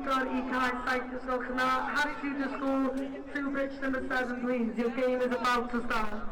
Tutor i Kai Sanctus Ochna. Harry Tudor School to bridge number 7, please. Your game is about to start.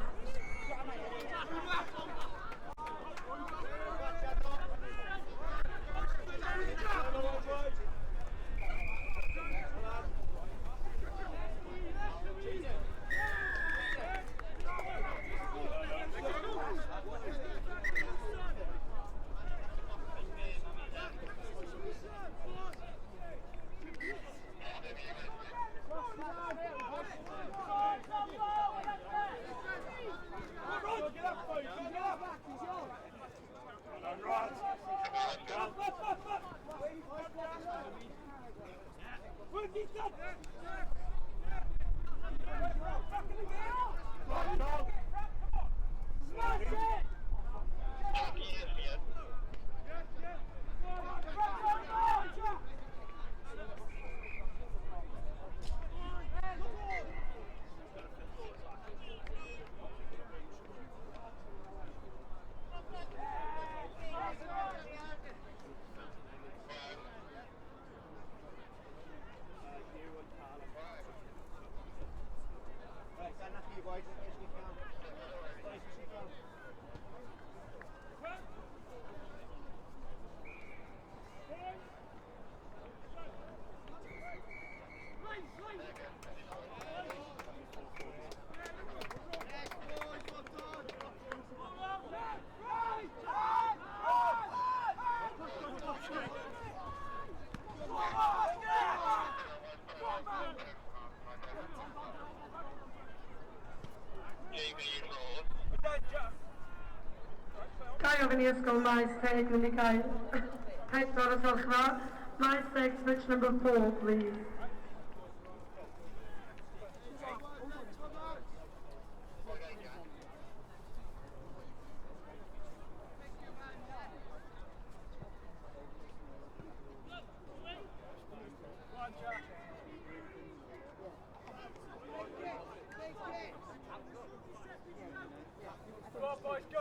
Kai ofyn i ysgol maes teg mynd i Kai. Pedwar y sylchfa. Maes teg switch number 4, please. Come on, boys, go!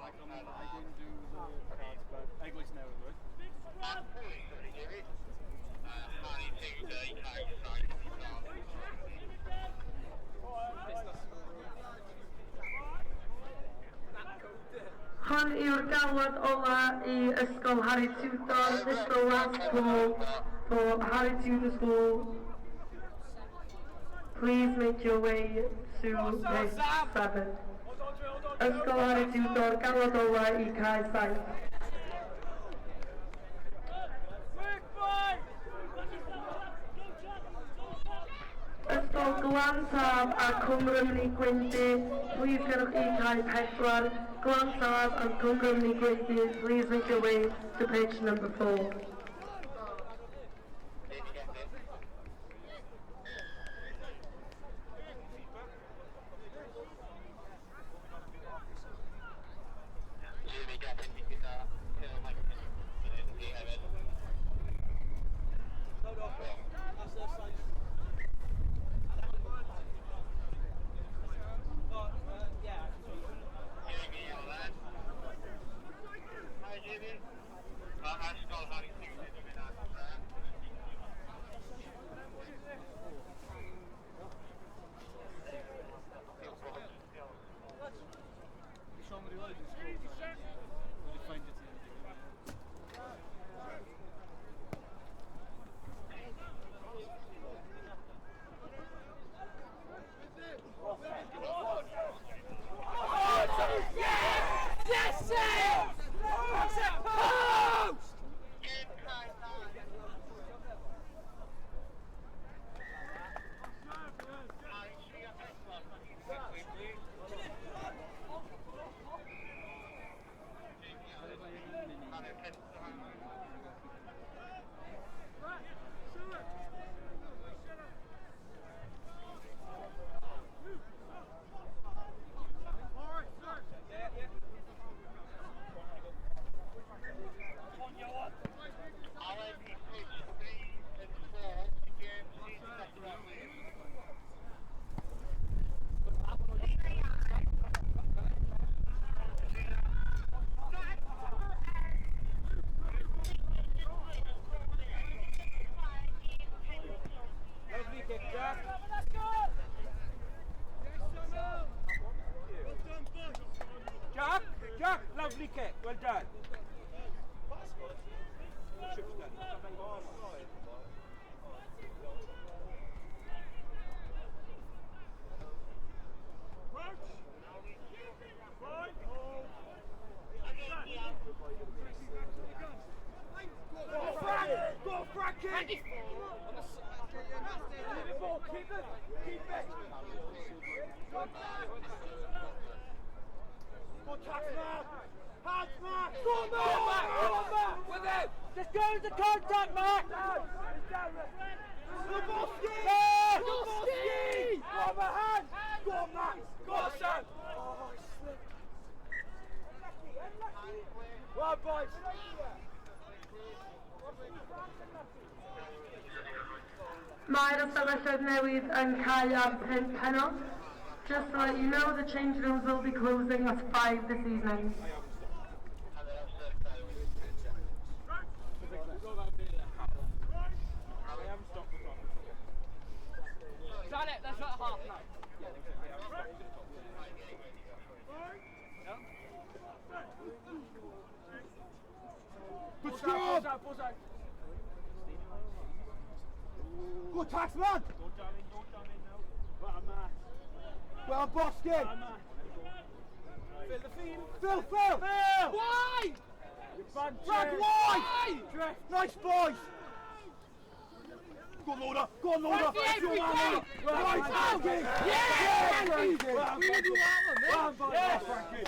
I didn't do the cards, but English now, right? Hwn yw'r galwad ola I ysgol Harry Tudor. This is the last call for Harry Tudor School. Please make your way to page 7. Ysgol Harry Tudor, galwad ola I Kai Saith. Ysgol Glantaf a Cwmru Mni Gwyndy, please gewch I Kai Pedwar. Glantaf and Cwmru Mni Gwyndy, please make your way to page number 4. Hi, Jamie. Ysgol Harry Tudor. Free kick, well done. Go Frankie! Keep it! Go Taxman! Hands Mark! Go Mark! With it! Just go into contact, Mark! Luboski! Luboski! Go on my hand! Go on, Mark! Go on, son! Oh, well on, boys! Mae'r ystafelloedd newydd yn cael am 5 pennod. Just to let you know, the change rooms will be closing at 5 this evening. Done it, that's not half now. Good job! Good Taxman! Don't jam in now. Well on, Matt. Well on, Boskin! Well on, Matt. Fill the field. Phil! Why? Brad, why? Drift. Nice boys! Go on, Loader! Go on, Loader! Frankie, Go on, Frankie! Loader! Right, Frankie! Yeah, Frankie! We will do that one, mate. Well on, boys. Yes. Frankie!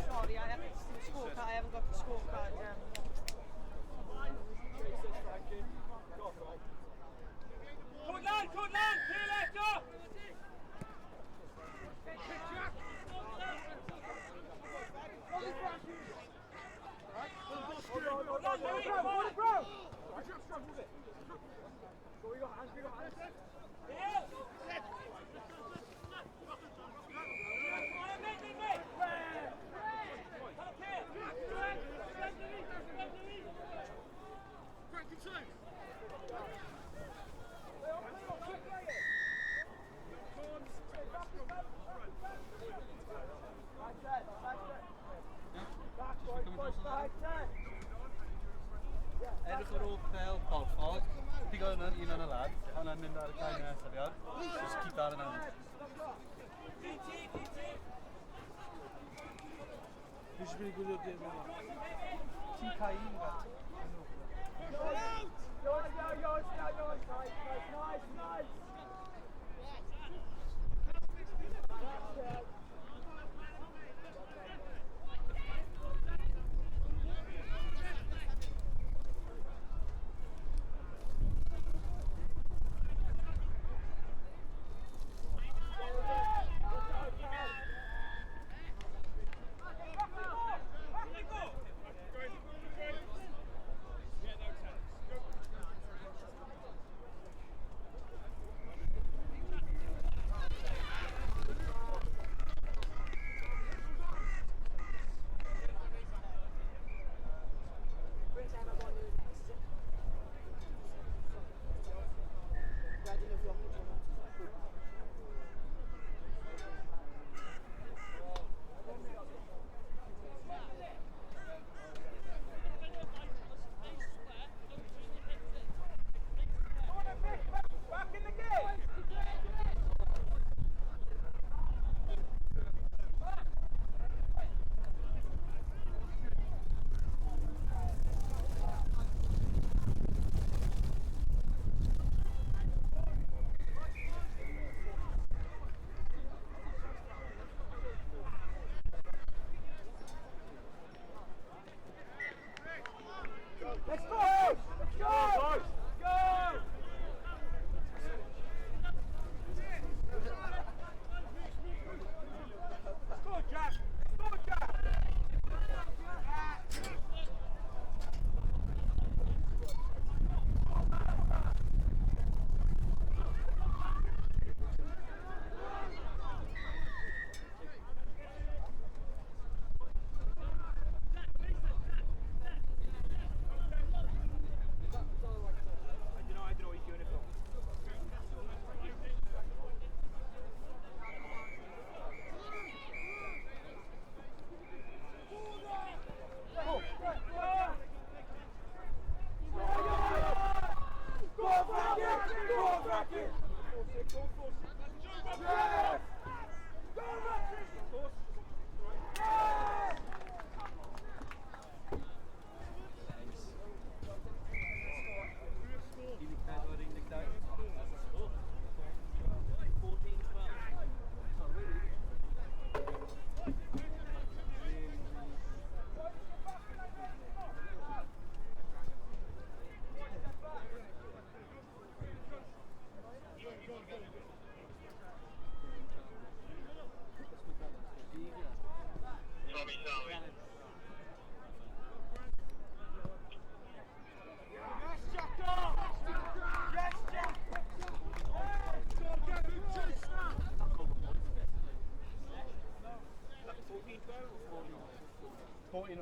Sorry, I haven't seen the scorecard. I haven't got the scorecard. Good lad, clear left up! Edrych ar ôl fel porffordd, digon un yn y lad, a hwnna'n mynd ar y cael nes afiad, just keep that in hand. Who's really good at doing that? Ti'n cael un fel? Nice!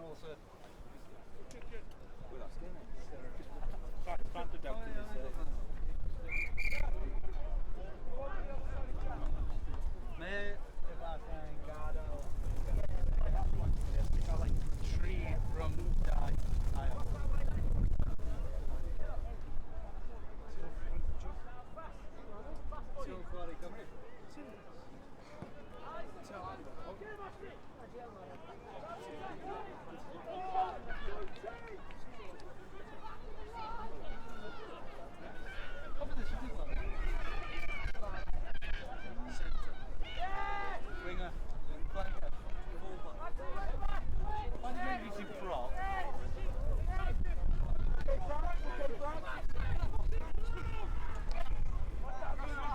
also. Planted out in his May if I find Gardo. They got like 3 from die. Still quality company. Winger, flanker, fullback. Why do you think he's prop?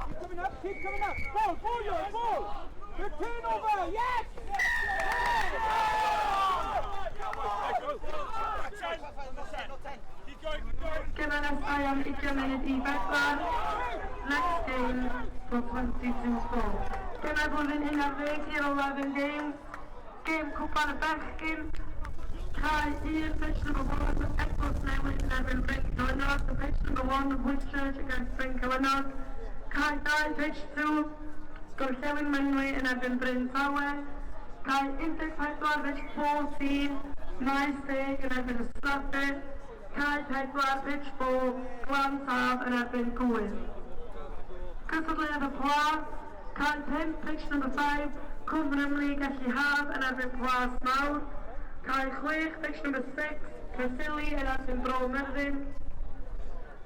Keep coming up, keep coming up. Ball, your ball. Good turnover, yes! Keep going. Gymeres I am 20 munud I bedwar. Next game for 22-4. Gym ar blwyddyn 11 i'r 11 games. Game cwpan y bechgyn. Cai 1 pitch number 1 Eglwys Newydd yn erbyn Bryn Cywynog. The pitch number 1 of Woodchurch against Bryn Cywynog. Cai 2 pitch 2 Gorllewin Mynwy yn erbyn Bryn Tawe. Cai 14 pitch 14 Maes Deg yn erbyn Ystafell. Cai 4 pitch 4 Glan Taf yn erbyn Gwyn. Cystadleuodd y Plas. Cai 5 pitch number 5 Cwm Rymlu gallu haf yn erbyn Plas Mawr. Cai 6 pitch number 6 Casili yn erbyn Bro Myrddin.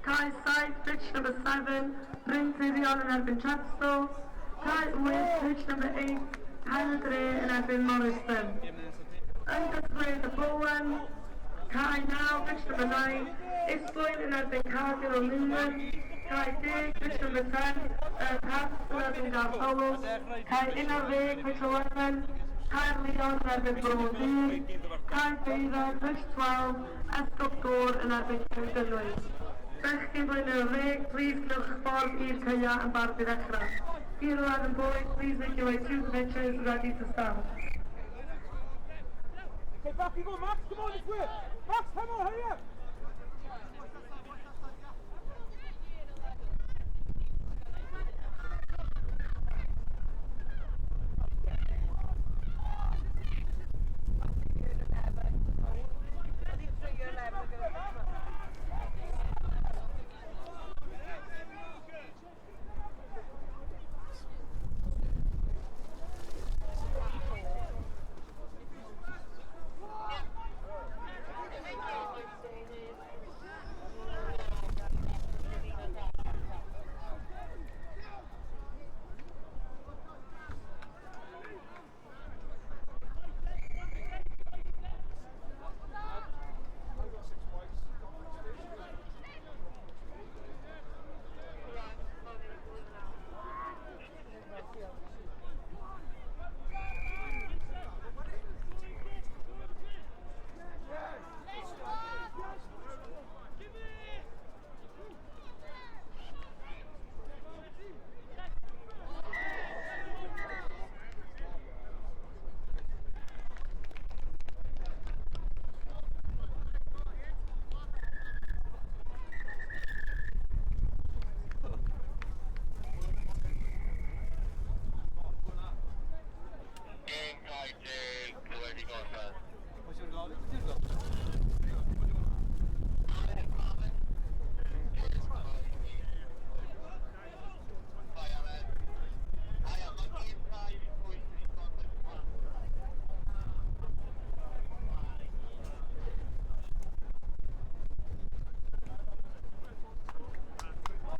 Cai 7 pitch number 7 Bryn Tirion yn erbyn Chepstow. Cai 8 pitch number 8 Henry yn erbyn Morriston. Yn disgwyl y Bowen. Cai 9 pitch number 9 Isbwyn yn erbyn Cardiff o Lynwen. Cai 10 pitch number 10 Pats yn erbyn Gartholo. Cai 11 pitch 11 Caer Leon yn erbyn Bro Dydd. Cai 12 pitch 12 Esgob Gôr yn erbyn Cewdynwy. Bechgyn blwyddyn 10, please gwnewch ffordd i'r caia yn barod i ddechrau. I'r 11 boys, please make your way to the pitches ready to start. Okay, back you go, Max. Come on, this way. Max, come on, hurry up.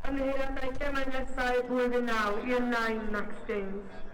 Ymwneud â 9 nesaf blwyddyn 9 i'r 9 next games.